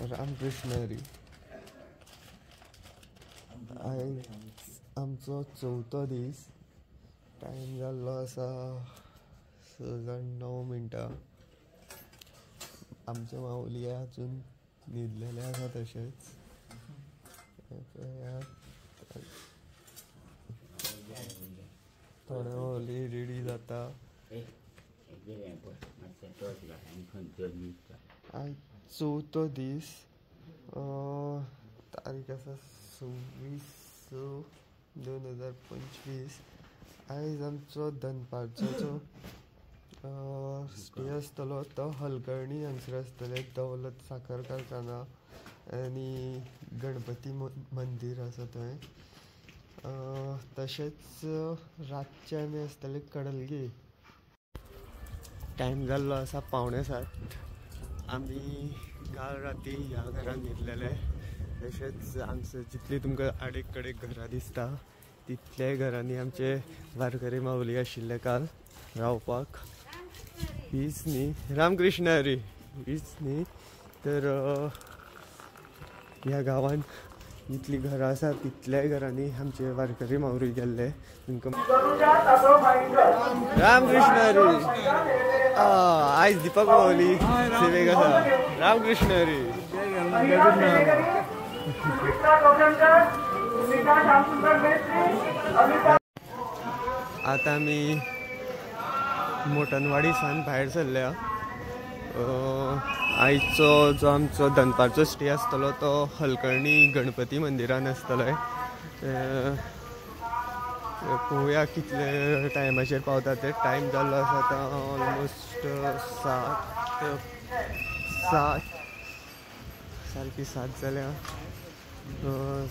रामकृष्ण हरी. आमचो चौथो दीस. टाइम जाल्लो आसा 6:09. आमचे माऊली अजून न्हिदलेले आसा. तशेंच थोडे माऊली रेडी जाता. आज चौथो दीस. तारीख आसा 26/6/2025. आयज आमचो दनपारचो जो स्टे आसतलो तो हलकर्णी हांगसर आसतले. दौलत साखर कारखाना आनी गणपती मंदिर आसा थंय. तशेंच रातचे आमी आसतले कडलगी. टायम जाल्लो आसा 6:45. आमी काल राती ह्या घरान न्हिदलेले. तशेंच हांगसर जितली तुमकां आडेक कडेक घरां दिसता तितले घरांनी आमचे वारकरी माऊली आशिल्ले काल रावपाक. हीच न्ही रामकृष्ण हरी हीच न्ही तर ह्या गांवान जितली घरां आसा तितल्याय घरांनी आमचे वारकरी माऊली गेल्ले. रामकृष्ण हरी. आयज दिपक माऊली सेवेक आसा. रामकृष्ण हरी. आता आमी मोटनवाडी सान भायर सरल्या. आयचो जो आमचो दनपारचो स्टे आसतलो तो हलकर्णी गणपती मंदिरान आसतलो. पळोवया कितले टायमाचेर पावता ते. टायम जाल्लो आसा आतां ऑलमोस्ट 7 जाल्या.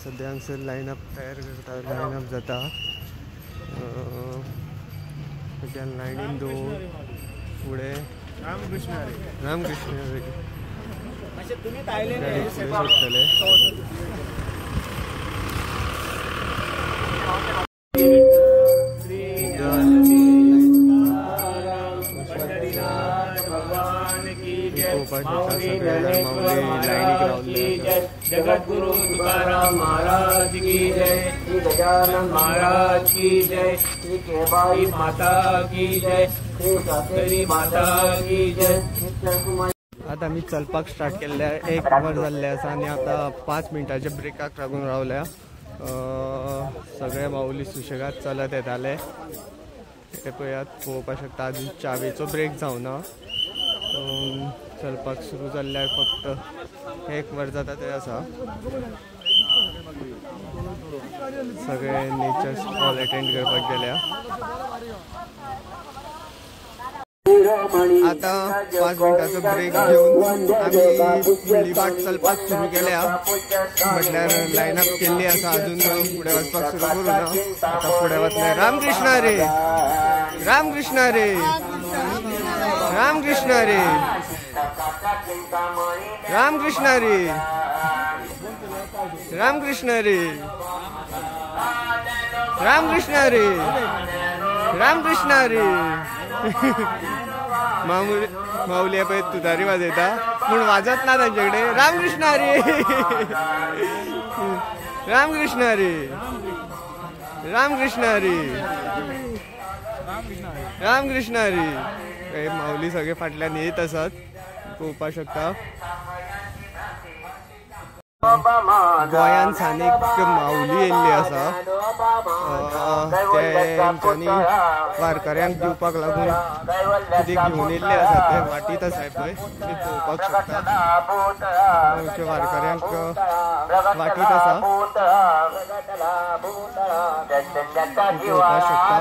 सद्या हांगसर लायनअप तयार करता. लायनअप जाता. सगळ्यान लायनीन दोन फुडें. रामकृष्ण हरी. रामकृष्ण हरी. जगतगुरु तुकाराम महाराज की जय. श्री गजानन महाराज की जय. श्री केबाई माता की जय. श्री सातेरी माता की जय. आता आमी चलपाक स्टार्ट केल्ले. 1 वर जाल्ले आसा आनी आतां 5 मिनटाच्या ब्रेकाक लागून रावल्या. सगळे माऊली सुशेगाद चलत येताले. हे पळयात पळोवपाक शकता अजून चावेचो ब्रेक जावना. चलपाक सुरू जाल्ल्यार फक्त 1 वर जाता ते आसा. सगळे नेचर स्पॉट अटेंड करपाक गेल्या. आता 5 मिनटाचो ब्रेक घेवन आमी फुडली वाट चलपाक सुरू केल्या. म्हटल्यार लायनअप केल्ली आसा. अजून फुडें वचपाक सुरू करूं ना. आतां फुडें वतले. रामकृष्ण हरी. रामकृष्ण हरी. रामकृष्ण हरी. रामकृष्ण हरी. रामकृष्ण हरी. रामकृष्ण हरी. रामकृष्ण हरी. माऊली पळय तुतारी वाजयता पूण वाजत ना तांचे कडेन. रामकृष्ण हरी. रामकृष्ण हरी. रामकृष्ण हरी. रामकृष्ण हरी. माऊली सगळे फाटल्यान येत आसात पळोवपाक शकता. गोंयान सानेक माऊली येयल्ली आसा. तेंच्यांनी वारकऱ्यांक दिवपाक लागून कितें घेवन येयल्ले आसा ते वाटीत आसाय पळय ते पळोवपाक शकता. आमच्या वारकऱ्यांक वाटीत आसा पळोवपाक शकता.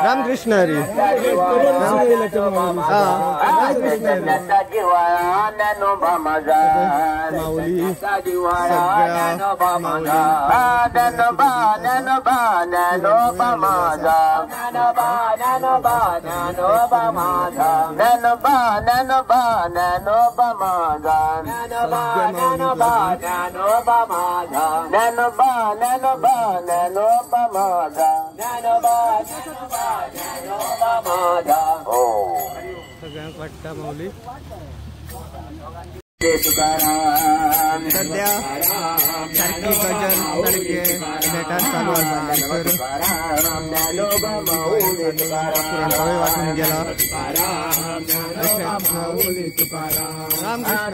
रामकृष्ण हरी. माऊली सगळ्या माऊली सगळ्यांक वाटता माऊली. सध्या सारखी गजल सारखे नेटार चालू आसा तर पुरणपोळी वाचून गेला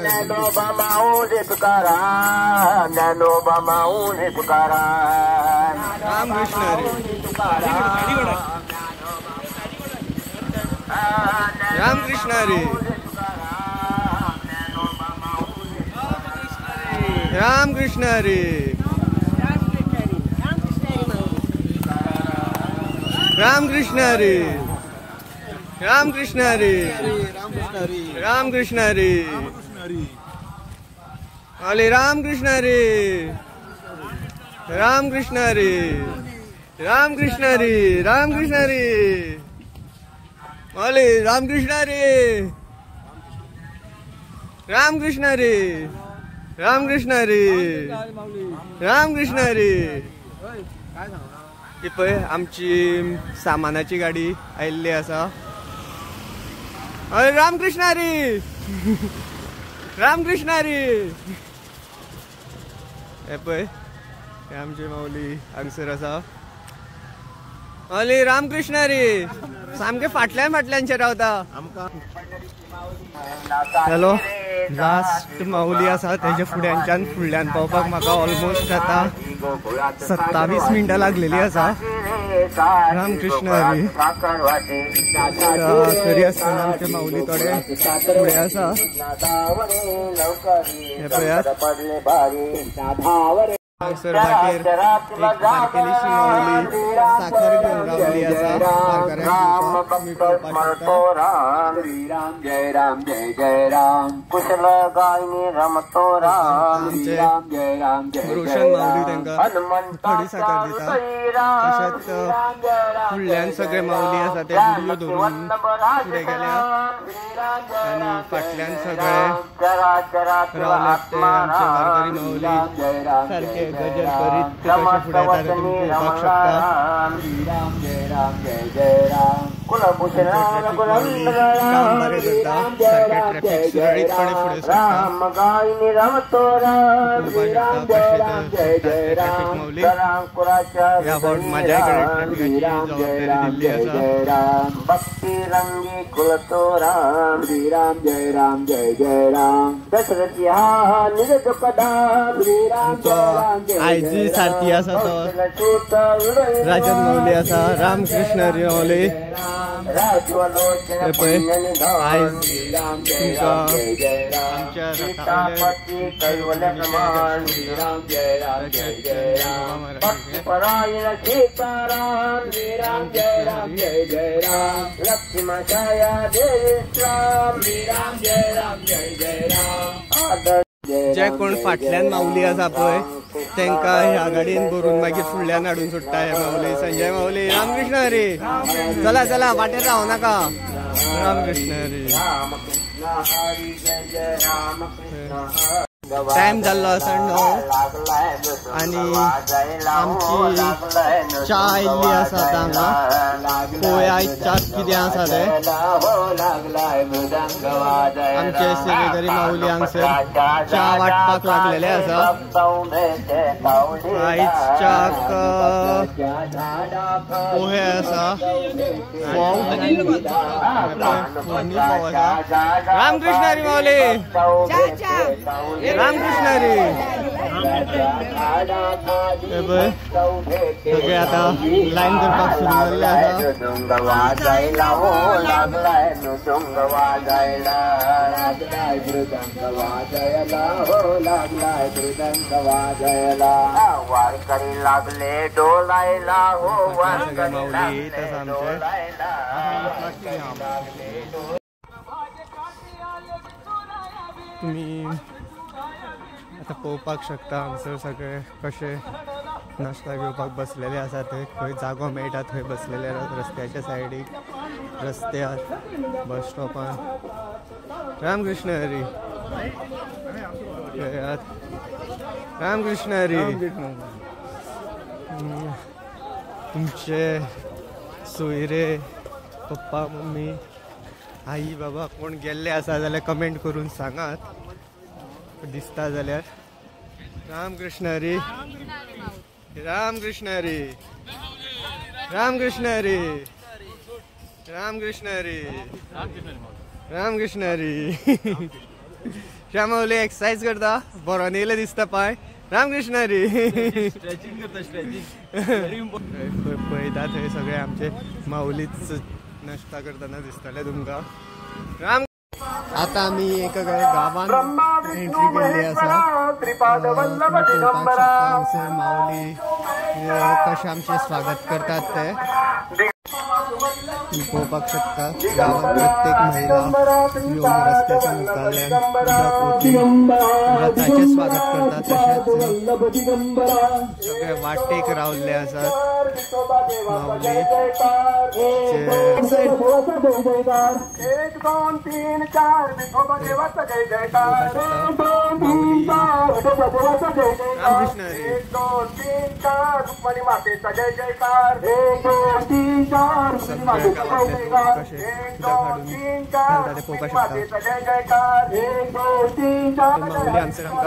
ज्ञानोबा माऊली तुकाराम ज्ञानोबा माऊली तुकाराम रामकृष्ण हरी रामकृष्ण हरी रामकृष्ण हरी रामकृष्ण हरी रामकृष्ण हरी रामकृष्ण हरी अले रामकृष्ण हरी रामकृष्ण हरी रामकृष्ण हरी रामकृष्ण हरी अले रामकृष्ण हरी रामकृष्ण हरी रामकृष्ण हरी रामकृष्ण हरी ही पळय आमची सामानाची गाडी आयिल्ली आसा अरे रामकृष्ण हरी रामकृष्ण हरी हे पळय हे आमची माऊली हांगसर आसा अरे रामकृष्ण हरी सामके फाटल्यानशे रावता हॅलो लास्ट माऊली आसा तेजे फुडल्यान पावपाक म्हाका ऑलमोस्ट आता 27 मिनटां लागलेली आसा रामकृष्ण हरी तरी आसतना आमचे माऊली थोडे फुडें आसा हे पळयात हांगसर बाटेर एक बारकेलीशी माऊली साखर घेवन रावली आसा जय राम जय जय राम कुशल गायनी रमतो राम राम जय राम जय रोशन माऊली तांकां थोडी साखर दिता तशेंच फुडल्यान सगळे माऊली आसा ते गुडयो धरून फुडें गेल्या आनी फाटल्यान सगळे रावल्यात ते आमचे वारकरी माऊली सारखे गजल करीत ते कशे फुडें येता ते तुमी पळोवपाक शकता काम बरें करता सारखे ट्रॅफिक सुरळीतपणे फुडें सरता ट्रॅफिक माऊली ह्या फावट म्हाज्याय कडेन ट्रॅफिकाची जबाबदारी दिल्ली आसा भक्ती रंगी कुलतो राम श्री राम जय राम जय जय राम दशरथ निज दुखदाम श्री राम आयजी सारथी आसा तो राजन माऊली आसा रामकृष्ण हरी माऊली हे पळय आयज तुमकां आमच्या जे कोण फाटल्यान माऊली आसा पळय तांकां ह्या गाडयेन भरून मागीर फुडल्यान हाडून सोडटा हे माऊली संजय माऊली रामकृष्ण हरी चला चला वाटेर रावू नाका रामकृष्ण हरी टाइम जाल्लो आसा 9 आनी आमची च्या आयिल्ली आसा हांगा पळोवया आयज च्याक कितें आसा ते आमचे सेवेकरी माऊली हांगसर च्या वाटपाक लागलेले आसा आयज च्याक पोहे आसा फोव आसा रामकृष्ण हरी माऊली रामकृष्ण हरी सगळे आता लाईन करपाक सुरू केल्ले आसा वारकरी लागले डोलायला हो माऊली तसं आमचे तुम्ही आता पळोवपाक शकता हांगसर सगळे कशे नाश्ता घेवपाक बसलेले आसा ते खंय जागो मेळटा थंय बसलेले रस्त्याच्या सायडीक रस्त्यार बस स्टॉपार रामकृष्ण हरी रामकृष्ण हरी तुमचे सोयरे पप्पा मम्मी आई बाबा कोण गेल्ले आसा जाल्यार कमेंट करून सांगात दिसता जाल्यार रामकृष्ण हरी रामकृष्ण हरी रामकृष्ण हरी रामकृष्ण हरी रामकृष्ण हरी श्यामावली एक्सरसाइज करता बरो नेले दिसता पाय रामकृष्ण हरी स्ट्रेचिंग करता स्ट्रेचिंग पळयता थंय सगळे आमचे माऊलीच नाश्ता करताना दिसतले तुमकां राम आता आम्ही एका गावात एंट्री केली असा माऊली कशे आमचे स्वागत करतात ते पळोवपाक शकता गावात प्रत्येक महिला येवन रस्त्याच्या मुखावयल्यान व्रताचे स्वागत करतात तशेंच सगळे वाटेक रावल्ले आसात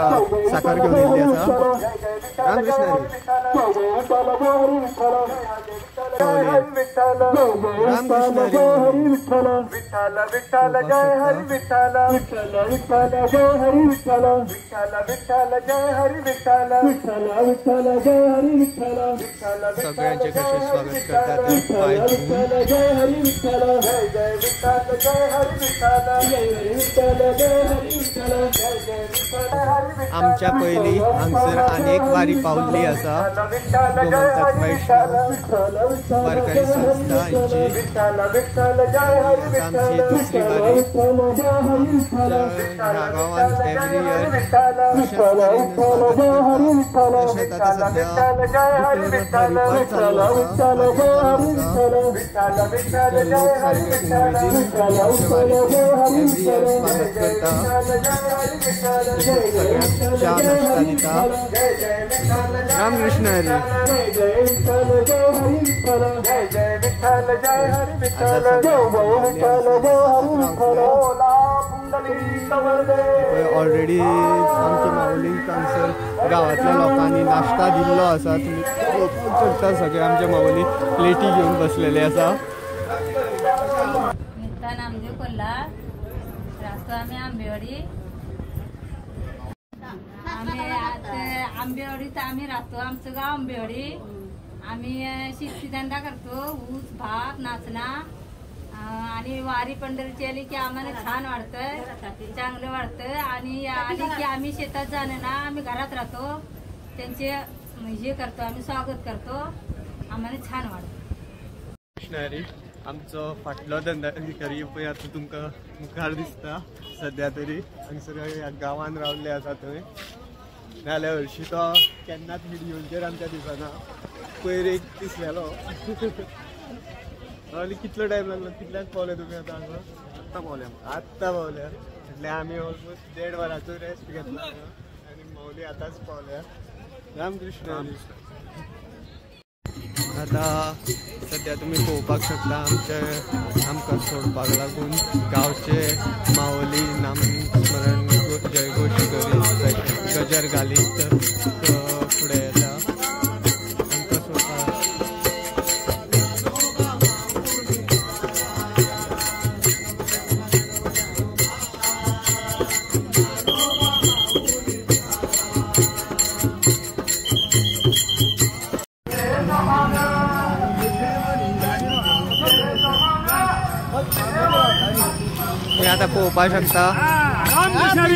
माऊली साखर घेऊन येयल्ली आसा सगळ्यांचे कसे स्वागत करतात आमच्या पयली हांगसर अनेक वारी पावल्ली आसा गोमंतक वैष्णव वारकरी संस्था आमची दुसरी वारी गांवांत एवरी इयर तशेंच आतां सद्या हरिपाठ चालू आसा लोक सारके उमेदीन एवरी इयर स्वागत करता च्या नाश्ता दिता रामकृष्ण हरी ऑलरेडी आमच्या माऊलींक हांगसर गांवांतल्या लोकांनी नाश्ता दिल्लो आसा तुमी पळोवपाक शकता सगळे आमचे माऊली प्लेटी घेवन बसलेले आसा आंबेवाडीत आम्ही राहतो आमचं गाव आंबेवाडी आम्ही शेती धंदा करतो ऊस भात नाचणा आणि वारी पंढरीची आली की आम्हाला छान वाटतं चांगलं वाटतं आणि आली की आम्ही शेतात जाणं ना आम्ही घरात राहतो त्यांचे हे करतो आम्ही स्वागत करतो आम्हाला छान वाटतं आमचो फाटलो धंदा करी पळय आतां तुमकां मुखार दिसता सद्या तरी हांगसर गांवांत रावल्ले आसा थंय नाल्यार हरशीं तो केन्नाच व्हिडियोचेर आमच्या दिसना पयर एक दिसलेलो कितलो टायम लागलो कितल्याक पावले तुमी आतां हांगा आत्तां पावल्या म्हटले आमी ऑलमोस्ट 1.5 वरांचो रेस्ट घेतला आनी माऊली आतांच पावल्या रामकृष्ण आता सध्या तुम्ही पळोवपाक शकता आमकां सोडपाक लागून गांवचे माऊली नामस्मरण जयघोश करीत गजर घालीत फुडें येता आमकां सोडपाक आता पळोवपाक शकता गावचे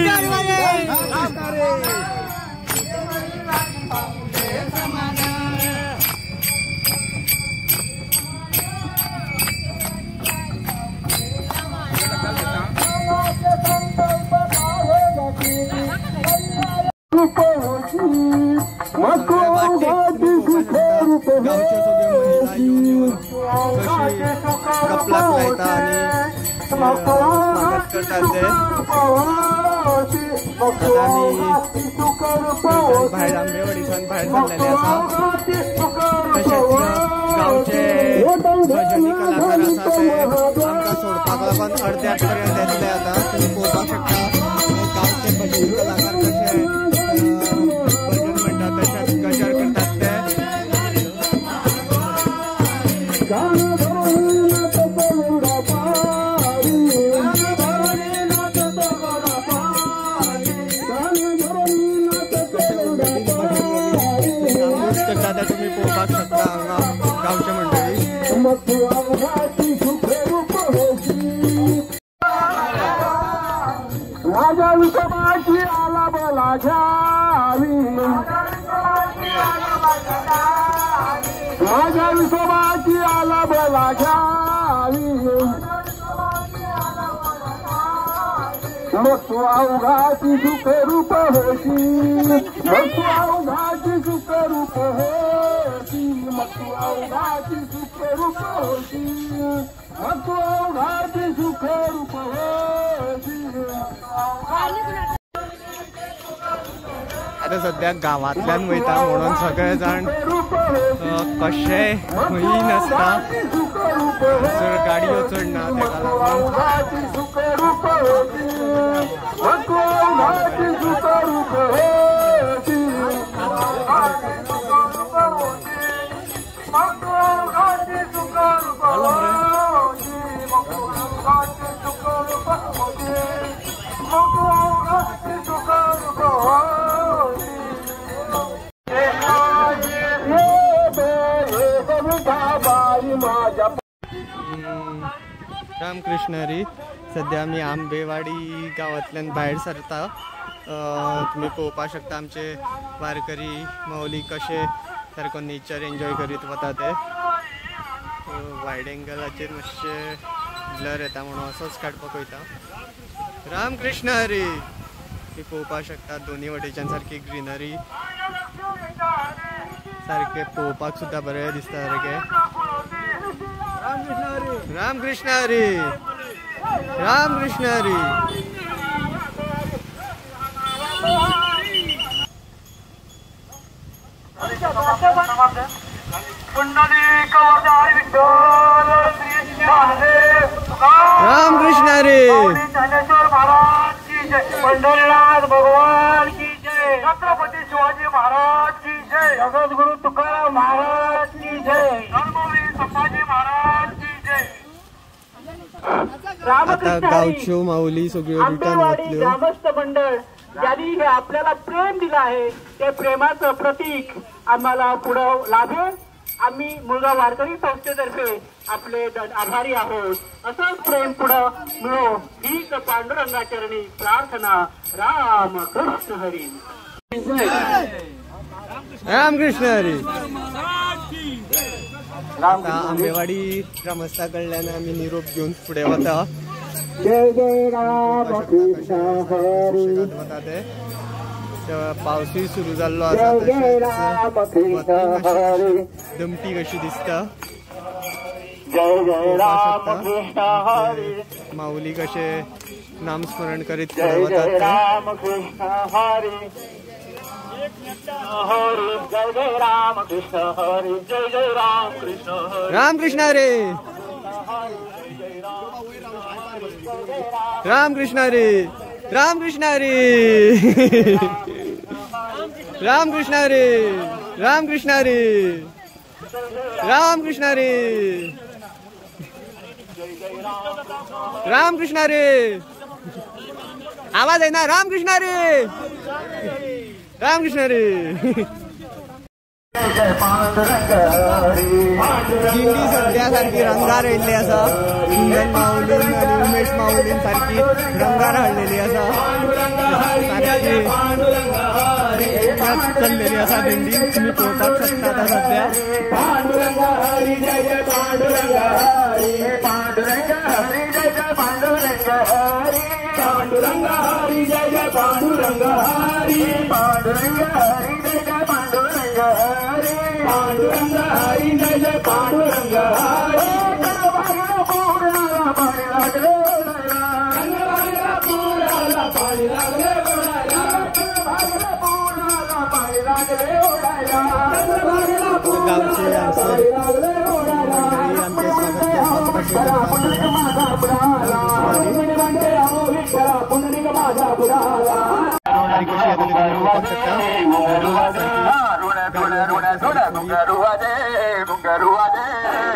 सगळे महिला येऊन कशी कपलाक लायता आणि स्वागत करतात ते आता आमी भायर आंबेवाडीसान भायर सरलेले आसा तशेंच गांवचे भजनी कलाकार आसा ते आमकां सोडपाक लागून अर्द्याक पर्यंत येतले आतां तुमी पळोवपाक शकता गांवचे भजनी कलाकार पळोवपाक शकता हांगा गांवचे मंडळी. माझ्या विसमाची आला बोला घ्यावी, माझ्या विसमाची आला बोला घ्यावी, मग तू अवघाची सुख रूप होती, मग तू अवघाची सुख रूप होती, मग तू अवघाची सुख रूप होती, मग तू अवघाची सुख रूप होती. आता सध्या गावातल्यान वयता म्हणून सगळे जाण कशे खंयी नासता, चड गाडयो चडना तेका लागून रामकृष्ण हरी. सध्या आमी आंबेवाडी गांवांतल्यान भायर सरता. तुम्ही पळोवपाक शकता आमचे वारकरी माऊली कशे सारको नेचर एन्जॉय करीत वता ते. वायड एंगलाचेर मातशे ब्लर येता म्हणून असोच काडपाक वयता. रामकृष्ण हरी. तुम्ही पळोवपाक शकता दोन्ही वटेच्यान सारकी ग्रीनरी, सारखे पळोवपाक सुद्धा बरें दिसता सारखे. रामकृष्ण हरी, रामकृष्ण हरी. रामकृष्ण हरी. ज्ञानेश्वर महाराज की जय, पंढरीनाथ भगवान की जय, छत्रपती शिवाजी महाराज की जय, जगद्गुरु तुकाराम महाराज की जय, धर्मवीर संभाजी महाराज की जय. आता गावच्यो माऊली सगळ्यो रिटर्न वतल्यो. ग्रामस्थ मंडळ ज्यांनी हे आपल्याला प्रेम दिलं आहे ते प्रेमाचं प्रतीक आम्हाला पुढं लाभेल. आम्ही मुलगा वारकरी संस्थेतर्फे आपले आभारी आहोत. असंच प्रेम पुढं मिळो हीच पांडुरंगाचरणी प्रार्थना. रामकृष्ण हरी. रामकृष्ण हरी. आता आंबेवाडी ग्रामस्थाकडल्यान आमी निरोप घेऊन फुडें वता. जय जय रामकृष्ण हरी. वता ते पावसूय सुरू जाल्लो आसा, दमटी कशी दिसता. जय जय रामकृष्ण हरी. माऊली कशे नामस्मरण करीत जय जय रामकृष्ण हरी. हरी जय जय रामकृष्ण हरी. जय जय रामकृष्ण हरी. रामकृष्ण हरी. रामकृष्ण हरी. रामकृष्ण हरी. रामकृष्ण हरी. रामकृष्ण हरी. रामकृष्ण हरी. रामकृष्ण हरी. आवाज आहे ना. रामकृष्ण हरी. रामकृष्ण हरी. दिंडी सध्या सारखी रंगार येयल्ली आसा. कुंदन माऊलीन आनी उमेश माऊलीन सारखी रंगार हाडलेली आसा. सारखी चल्लेली आसा दिंडी. तुम्ही पळोवपाक शकता आतां सध्या. पांडुरंग हरी जय जय पांडुरंग हरी. पांडुरंग हरी जय जय पांडुरंग हरी. पांडुरंग हरी जय जय पांडुरंग हरी. पांडुरंग हरी जय जय पांडुरंग हरी. पांडुरंग हरी जय जय पांडुरंग हरी. पाणी लागले पाणी लागले गावचे आमचे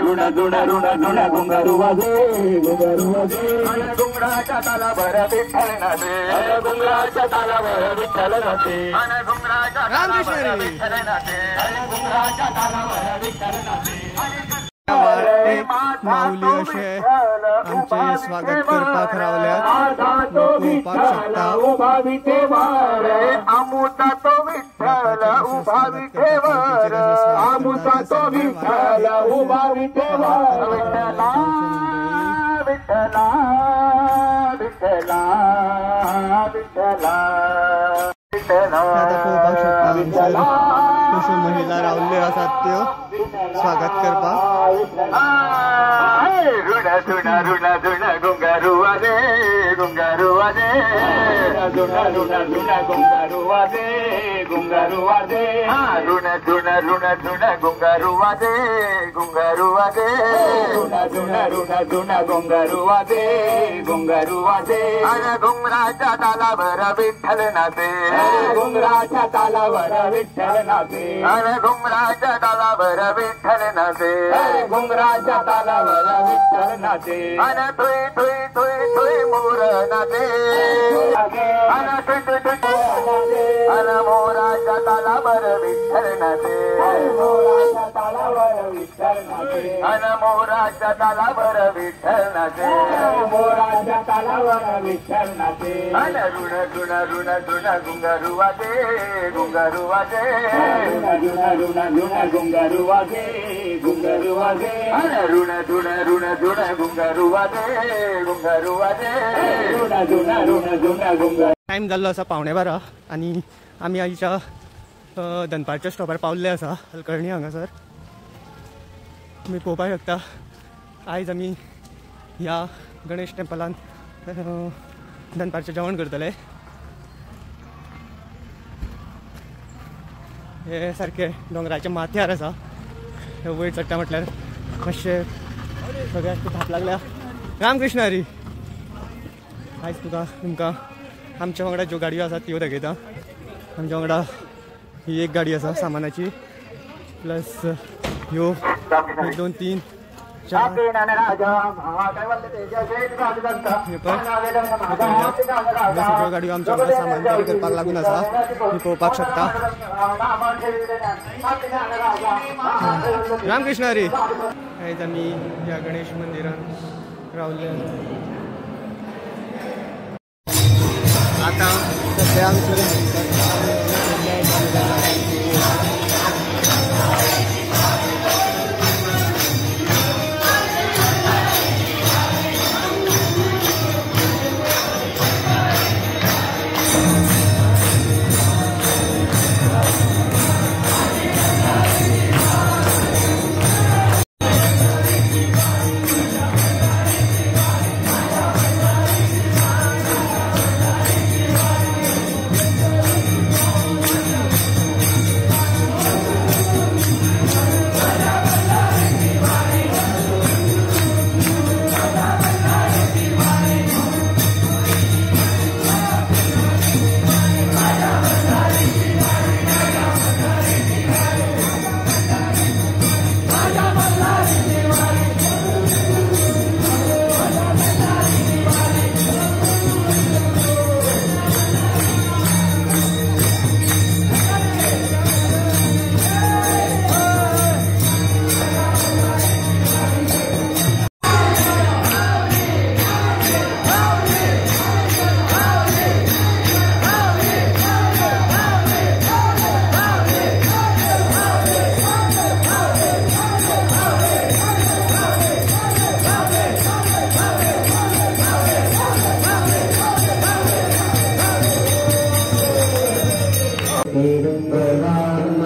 स्वागत ऋण ऋण ऋण घुंगारू वाजे घुंगारू वाजे घुंगराच्या तालावर विठ्ठल नाचे घुंगराच्या तालावर विठ्ठल नाचे घुंगराच्या तालावर विठ्ठल नाचे घुंगराच्या तालावर विठ्ठल नाचे माऊली असे आमचे स्वागत करपाक रावल्यात पळोवपाक शकता उभा विठेवर आमुचा तो विठ्ठल उभा विठेवर आमुचा तो विठ्ठल उभा विठेवर विठ्ठला विठ्ठला विठ्ठला विठ्ठला आता पळोवपाक शकता कशो महिला रावल्ले आसात त्यो स्वागत करपाक ऋण ऋण ऋण ऋण घुंगारू वाजे घुंगारू वाजे ऋण ऋण ऋण घुंगारू वाजे घुंगारू वाजे ऋण ऋण ऋण ऋण घुंगारू वाजे घुंगारू वाजे ऋण ऋण ऋण ऋण घुंगारू वाजे घुंगारू वाजे घुंगराच्या तालावर विठ्ठल नाचे घुंगराच्या तालावर विठ्ठल नाचे घुंगराच्या तालावर विठ्ठल नाचे घुंगराच्या तालावर विठ्ठल नाचे थुई थुई थुई थुई मोर नाचे मोराच्या तालावर विठ्ठल नाचे मोराच्या तालावर विठ्ठल नाचे मोराच्या तालावर विठ्ठल नाचे मोराच्या तालावर विठ्ठल नाचे ऋण ऋण ऋण ऋण घुंगारू वाजे घुंगारू वाजे ऋण ऋण ऋण घुंगारू वाजे घुंगारू वाजे ऋण ऋण ऋण ऋण घुंगारू वाजे घुंगारू वाजे ऋण ऋण ऋण ऋण घुंगारू. टायम जाल्लो आसा 11:15 आनी आमी आयच्या दनपारच्या स्टॉपार पावल्ले आसा हलकर्णी हांगासर. तुमी पळोवपाक शकता आयज आमी ह्या गणेश टेंपलान दनपारचें जेवण करतले. हे सारके दोंगराच्या माथ्यार आसा. वयर चडटा म्हटल्यार मातशें सगळ्याक थाप लागल्या. रामकृष्ण हरी. आयज तुमकां आमच्या वांगडा ज्यो गाडयो आसात त्यो दाखयता. आमच्या वांगडा ही एक गाडी आसा सामानाची प्लस ह्यो 1 2 3 4 सगळ्यो गाडयो आमच्या वांगडा सामान कॅरी करपाक लागून आसा. तुम्ही पळोवपाक शकता. रामकृष्ण हरी. आयज आमी ह्या गणेश मंदिरान रावले. आता सध्या आमचे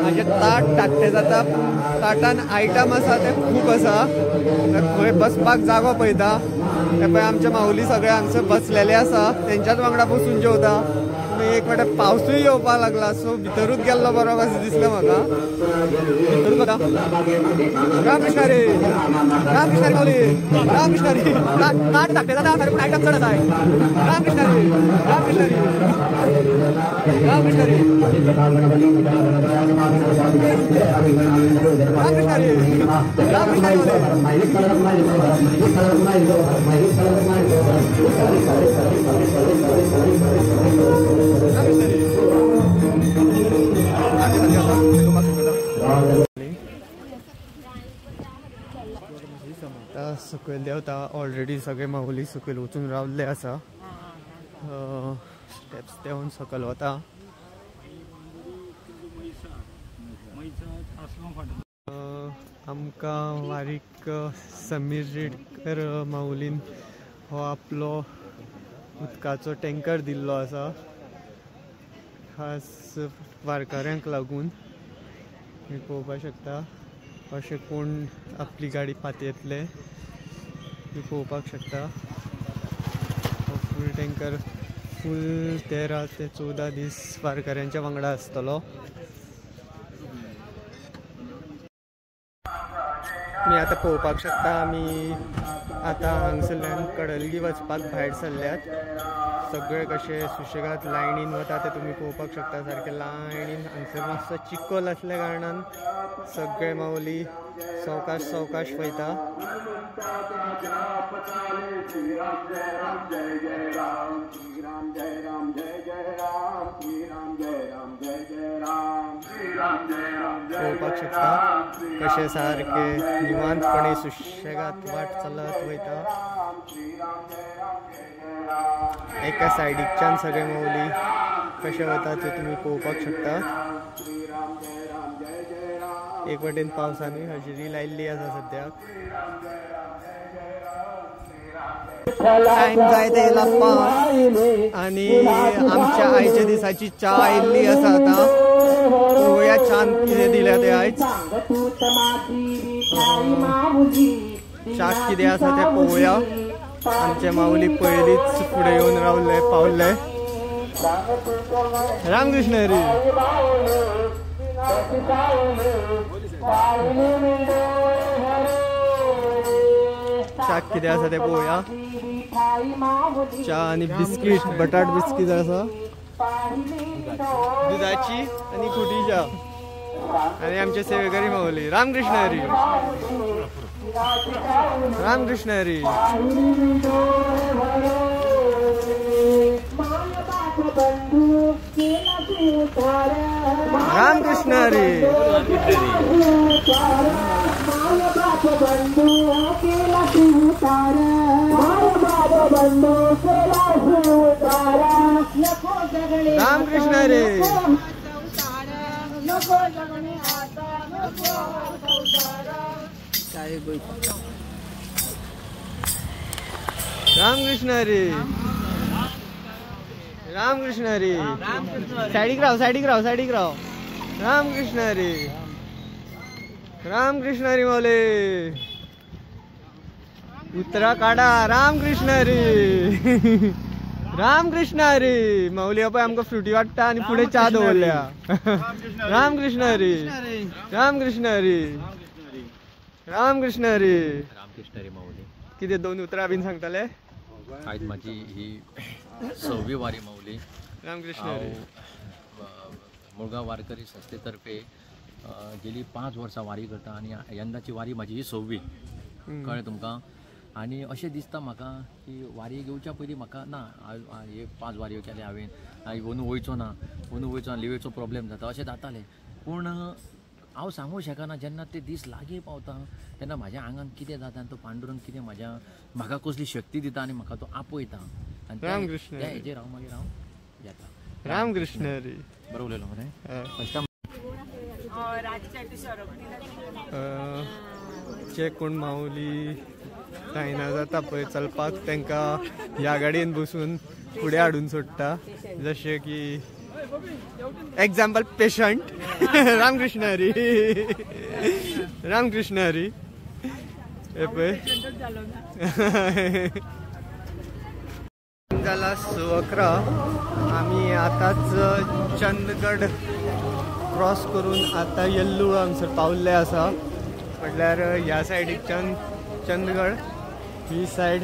माझे ताट टाकते जाता. ताटान आयटम आसा ते खूब आसा. खंय बसपाक जागो पळयता ते पळय आमचे माऊली सगळे हांगसर बसलेले आसा. तेंच्याच वांगडा बसून जेवता. एक फावट पावसूय येवपाक लागला सो भितरूच गेल्लो बरो कसो दिसलें म्हाका. भितरूच बघा. रामकृष्ण हरी. रामकृष्ण हरी माऊली. रामकृष्ण हरी. ताट टाकते जाता पूण आयटम चड आसा. रामकृष्ण हरी. रामकृष्ण हरी. सकयल देवता ऑलरेडी सगळे माऊली सकयल वचून रावल्ले आसा. स्टेप्स देंवन सकयल वता. आमकां वारीक समीर रेडकर माऊलीन हो आपलो उदकाचो टँकर दिल्लो आसा खास वारकऱ्यांक लागून. तुम्ही पळोवपाक शकता अशें कोण आपली गाडी पातयतले तुम्ही पळोवपाक शकता. हो फूल टँकर फूल 13 ते 14 दीस वारकऱ्यांच्या वांगडा आसतलो. तुम्ही आता पळोवपाक शकता आमी आतां हांगसरल्यान कडलगी वचपाक भायर सरल्यात. सगळे कशे सुशेगाद लायनीन वता ते तुम्ही पळोवपाक शकता. सारके लायनीन हांगसर मातसो चिखल आसल्या कारणान सगळे माऊली सावकाश सावकाश वयता. पळोवपाक शकता कशे सारके निवांतपणे सुशेगाद वाट चलत वयता. एका सायडीच्यान सगळे माऊली कशे वता ते तुम्ही पळोवपाक शकता. एक वटेन पावसानूय हजेरी लायिल्ली आसा सद्याक. टायम जायत येयला 5 आनी आमच्या आयच्या दिसाची च्या आयिल्ली आसा. आतां पळोवया च्यान कितें दिल्या ते आयज. च्याक कितें आसा तें पळोवया. आमचे माऊली पयलींच फुडें येवन रावले पावले. रामकृष्ण हरी. च्याक कितें आसा तें पळोवया. च्या आनी बिस्कीट बटाट बिस्कीट आसा दुधाची आनी खुटी च्या आनी आमचे सेवेकरी माऊली. रामकृष्ण हरी. रामकृष्ण हरी. रामकृष्ण हरी. रामकृष्ण हरी. रामकृष्ण हरी. रामकृष्ण हरी. साइडिक राव साइडिक राव साइडिक राव. रामकृष्ण हरी. रामकृष्ण हरी माऊली. उतरा काढा. रामकृष्ण हरी. रामकृष्ण हरी. माऊली पळय आमकां फ्रुटी वाडटा आनी फुडें च्या दवरल्या. रामकृष्ण हरी. रामकृष्ण हरी. रामकृष्ण हरी. रामकृष्ण हरी माऊली. कितें 2 उतरां बीन सांगताले. आयज म्हाजी ही 6वी वारी माऊली. रामकृष्ण हरी. मुळगांव वारकरी संस्थेतर्फे गेली 5 वर्सां वारी करता आनी यंदाची वारी म्हाजी ही 6वी. कळ्ळें तुमकां. आनी अशें दिसता म्हाका की वारी घेवच्या पयलीं म्हाका ना हे 5 वारयो केले हांवें अंदू वयचो ना लिवेचो प्रॉब्लेम जाता अशें जातालें. पूण हांव सांगूं शकना जेन्ना ते दीस लागीं पावता तेन्ना म्हाज्या आंगान कितें जाता आनी तो पांडुरंग कितें म्हाका कसली शक्ती दिता आनी म्हाका तो आपयता आनी त्या हेजेर हांव मागीर येता. रामकृष्ण हरी. बरो उलयलो मरे. फस्ट जे कोण माऊली जायना जाता पळय चलपाक तांकां ह्या गाडयेन बसून फुडें हाडून सोडटा. जशें की एग्जाम्पल पेशंट. रामकृष्ण हरी. रामकृष्ण हरी. हे पळय जाला 11:15. आमी आतांच चंदगड क्रॉस करून आतां येल्लूर हांगसर पावल्ले आसा. म्हटल्यार ह्या सायडीच्यान चंदगड ही सायड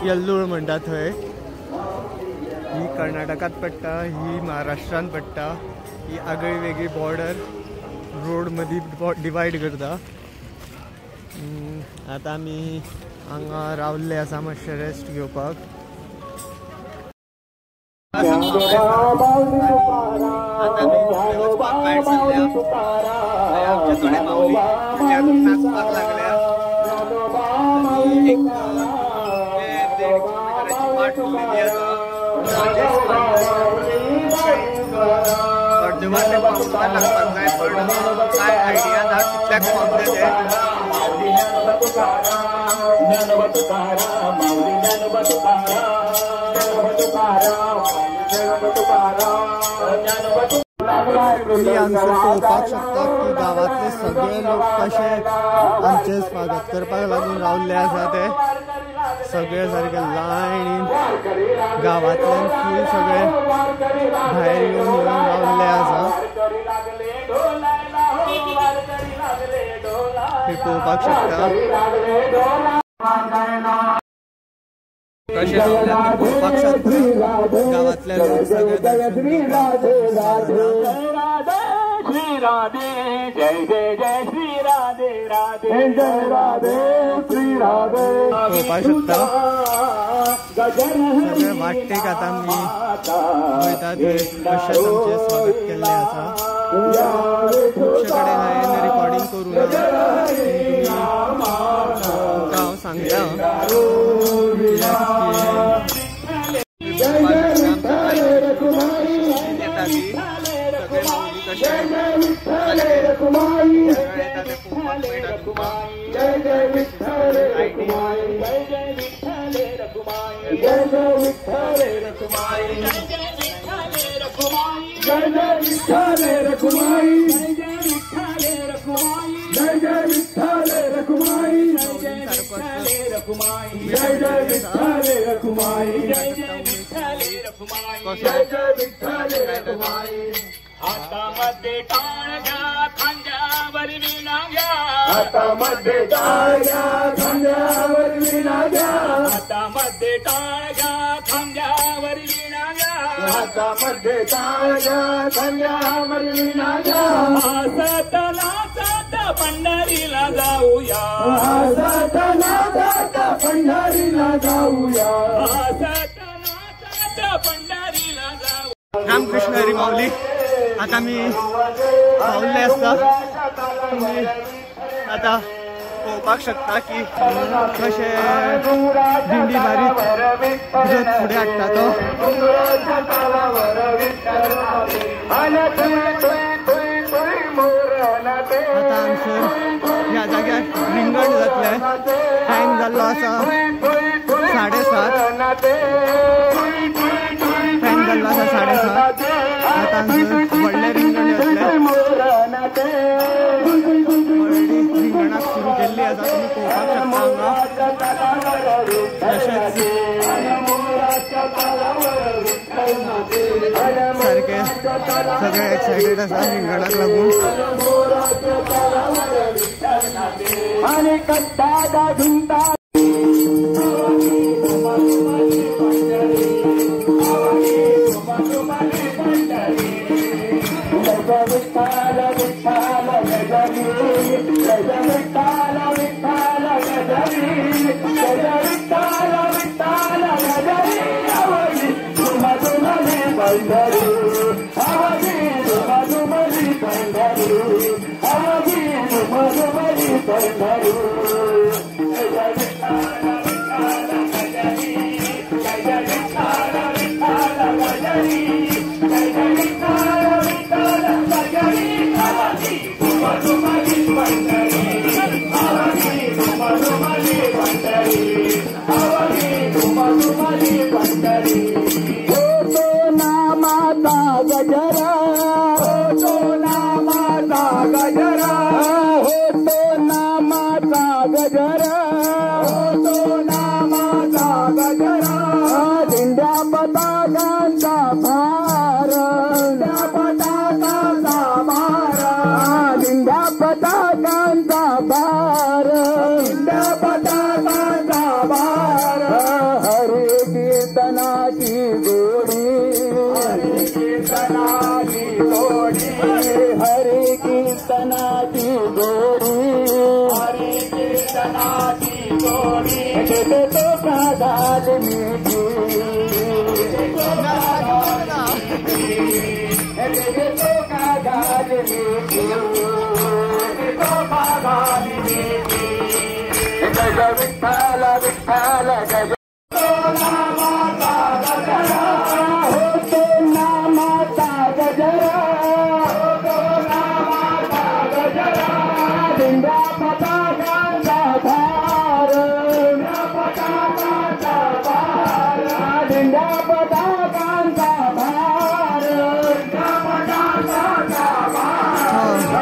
येल्लूर म्हणटा थंय. ही कर्नाटकात पडटा, ही महाराष्ट्रान पडटा. ही आगळी वेगळी बॉर्डर रोड मदी डिवायड करता. आता आमी हांगा रावल्ले आसा मातशे रेस्ट घेवपाक. आता आमी वचपाक भायर सरल्या. आमचे थोडे माऊली नाचपाक लागल्या. एक वाट उरलेली आसा. अर्धवट पावसाक लागपाक जाय पण काय आयडिया ना कितल्याक पावले ते. तुम्ही हांगसर पळोवपाक शकता की गांवांतले सगळे लोक कशे आमचे स्वागत करपाक लागून रावल्ले आसा. ते सगळे सारखे लायनीन गांवांतल्यान फूल सगळे भायर येवन रावल्ले आसा. हे पळोवपाक शकता कशे रावल्यात ते पळोवपाक शकता. गांवांतले लोक सगळे राधे जय जय जय श्री राधे राधे जय राधे श्री राधे पळोवपाक शकता. सगळे वाटेक आतां आमी वयता ते कशें आमचे स्वागत केल्लें आसा. खुबशे कडेन हांवें रिकॉर्डिंग करूं ना, तुमकां हांव सांगता. येता ती सगळे माऊली कशे येता ते पळोवपाक मेळटा तुमकां. हातामध्ये टाळ घ्या खांद्यावर विणा घ्या. हातामध्ये टाळ घ्या खांद्यावर विणा घ्या. हातामध्ये टाळ घ्या खांद्यावर विणा घ्या. हातामध्ये टाळ घ्या खांद्यावर विणा घ्या. हसत नाचत पंढरीला जाऊया. हसत नाचत पंढरीला जाऊया. हसत नाचत पंढरीला जाऊया. रामकृष्ण हरी माऊली. आता मी पावल्ले आसता. तुम्ही आता पळोवपाक शकता की कशे दिंडी मारीत रथ फुडें हाडटा तो. आता हांगसर ह्या जाग्यार रिंगण जातलें. टायम जाल्लो आसा 7:30. टायम जाल्लो आसा 7:30. आता हांगसर व्हडलें रिंगण जातलें. रिंगणाक सुरू केल्ली आसा. तुमी पळोवपाक शकता हांगा. तशेंच सारखे सगळे एक्सायटेड आसा रिंगणाक लागून. आणि कट्टा झुंटा हरे कीर्तनाची गोडी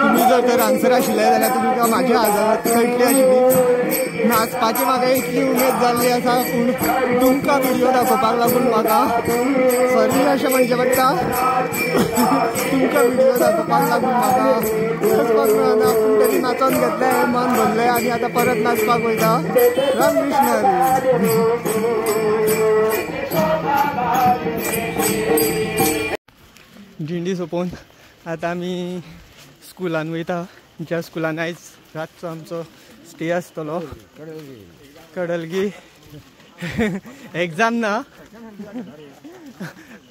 तुम्ही जर हांगसर आशिल्ले जाल्यार तुमकां म्हाजी हालत कळटली आशिल्ली. नाचपाची म्हाका इतली उमेद जाल्ली आसा पूण तुमकां व्हिडिओ दाखोवपाक लागून म्हाका सॉरी अशें म्हणचें पडटा. तुमकां व्हिडिओ दाखोवपाक लागून म्हाका नाचपाक मेळना पूण तरी नाचोन घेतलें, मन भरलें आनी आतां परत नाचपाक वयता. रामकृष्ण हरी. दिंडी सोंपोवन आतां आमी स्कुलान वयता. ज्या स्कुलान आयज रातचो आमचो स्टे आसतलो. कडलगी. एग्जाम ना,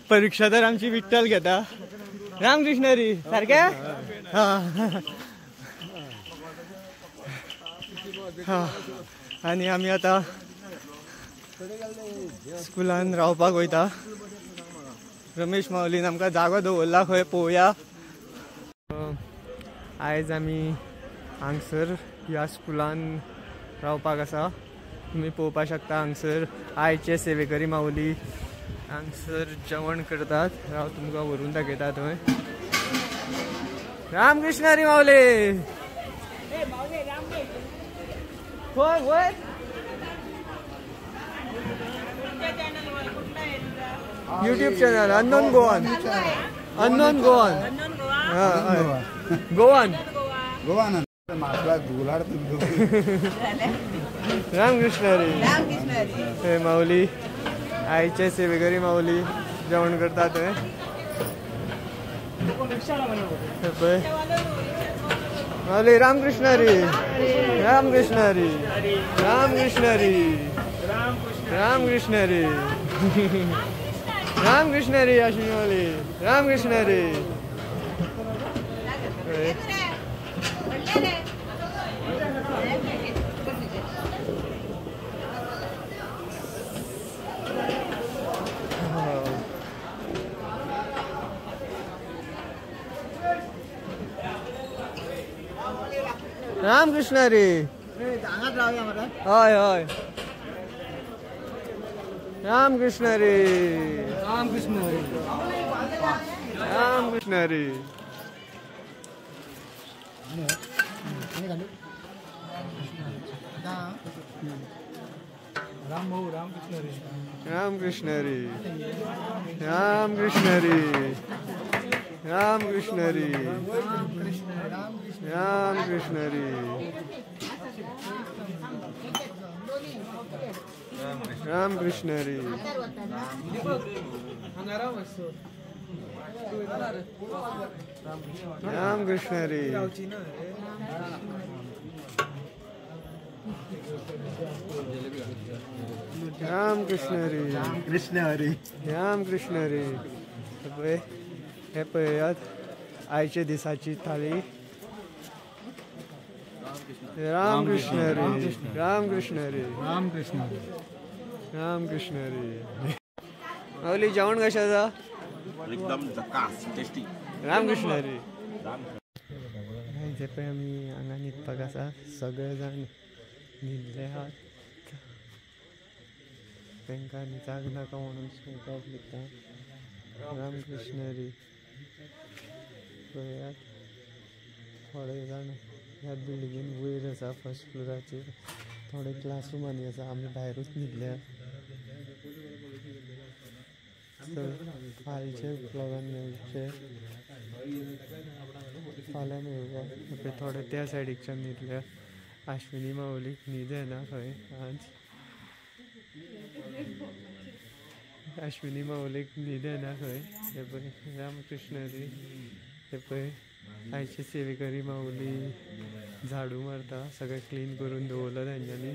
परीक्षा तर आमची विठ्ठल घेता. रामकृष्ण हरी. सारके हा. आनी आमी आतां स्कुलान रावपाक वयता. रमेश माऊलीन आमकां जागो दवरला खंय पळोवया. आयज आमी हांगसर ह्या स्कुलान रावपाक आसा. तुमी पळोवपाक शकता हांगसर आयचे सेवेकरी माऊली हांगसर जेवण करतात. हांव तुमकां व्हरून दाखयता थंय. रामकृष्ण हरी माऊली. खंय वय YouTube channel unknown Goan. Unknown Goan. Goan. Ramkrishna Hari. हे माऊली आईचे सेवेकरी माऊली जेवण करतात. माऊली रामकृष्ण हरी. रामकृष्ण हरी. रामकृष्ण हरी. रामकृष्ण हरी. रामकृष्ण हरी. अश्विनी माऊली. रामकृष्ण हरी. रामकृष्ण हरी. हय हय. रामकृष्ण हरी. रामकृष्ण हरी. रामकृष्ण हरी. रामकृष्ण हरी. रामकृष्ण हरी. रामकृष्ण हरी. रामकृष्ण हरी. रामकृष्ण हरी. रामकृष्ण हरी. रामकृष्ण हरी. कृष्ण हरी. रामकृष्ण हरी. हे पळयात आयचे दिसाची थाळी. रामकृष्ण हरी. रामकृष्ण हरी. रामकृष्ण हरी. रामकृष्ण हरी. माऊली जेवण कशें आसा? एकदम झकास टेस्टी. रामकृष्ण हरी. जे पळय आमी हांगा न्हिदपाक आसा सगळे जाण न्हिदले आहात. तांकां न्हिदाक नाका म्हणून सांगपाक लिखता. रामकृष्ण हरी. पळयात थोडे जाण ह्या बिल्डिंगेन वयर आसा फर्स्ट फ्लोराचेर. थोडे क्लासरूमांनी आसा. आमी भायरूच न्हिदल्या. फाल्याच्या ब्लॉगान मेळचे. फाल्यां मेळुया. थोडे त्या सायडीच्यान न्हिदल्या. अश्विनी माऊलीक न्हीद येना खंय आज. अश्विनी माऊलीक न्हीद येना खंय. हे पळय रामकृष्ण हरी. हे पळय आयची सेवेकरी माऊली झाडू मारता. सगळें क्लीन करून दवरलं तेंच्यांनी.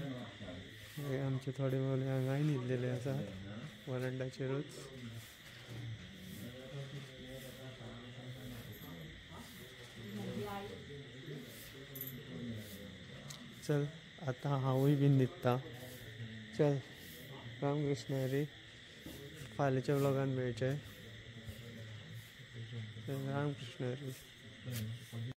आमचे थोडे माऊली हांगाय न्हिदलेले आसात वरांडाचेरूच. चल आतां हांवूय बीन न्हिदता. चल रामकृष्ण हरी. फाल्याच्या व्लॉगान मेळचे. रामकृष्ण हरी.